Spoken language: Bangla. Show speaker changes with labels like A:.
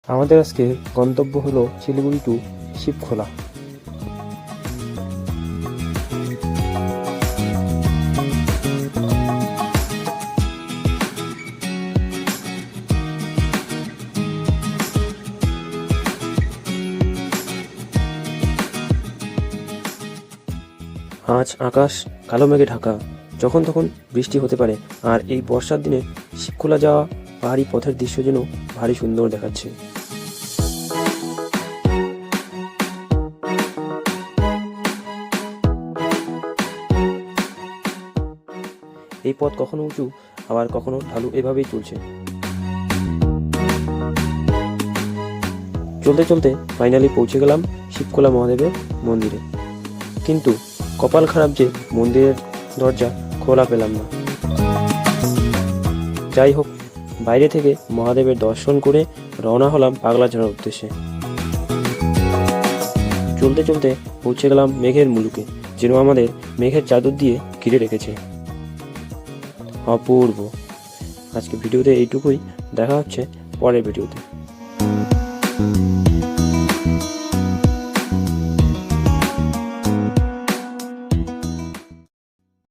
A: আমাদের আজকে গন্তব্য হলো শিলিগুড়ি টু শিবখোলা। আজ আকাশ কালো মেঘে ঢাকা, যখন তখন বৃষ্টি হতে পারে। আর এই বর্ষার দিনে শিবখোলা যাওয়া পাহাড়ি পথের দৃশ্য যেন ভারী সুন্দর দেখাচ্ছে। এই পথ কখনো উঁচু আবার কখনো ঢালু, এভাবেই চলছে। চলতে চলতে ফাইনালি পৌঁছে গেলাম শিবখোলা মহাদেবের মন্দিরে, কিন্তু কপাল খারাপ যে মন্দিরের দরজা খোলা পেলাম না। যাই হোক, বাইরে থেকে মহাদেবের দর্শন করে রওনা হলাম পাগলাঝাড়ার উদ্দেশ্যে। চলতে চলতে পৌঁছে গেলাম মেঘের মুলুকে, যেন আমাদের মেঘের চাদর দিয়ে ঘিরে রেখেছে। অপূর্ব। আজকে ভিডিওতে এইটুকুই, দেখা হচ্ছে পরের ভিডিওতে।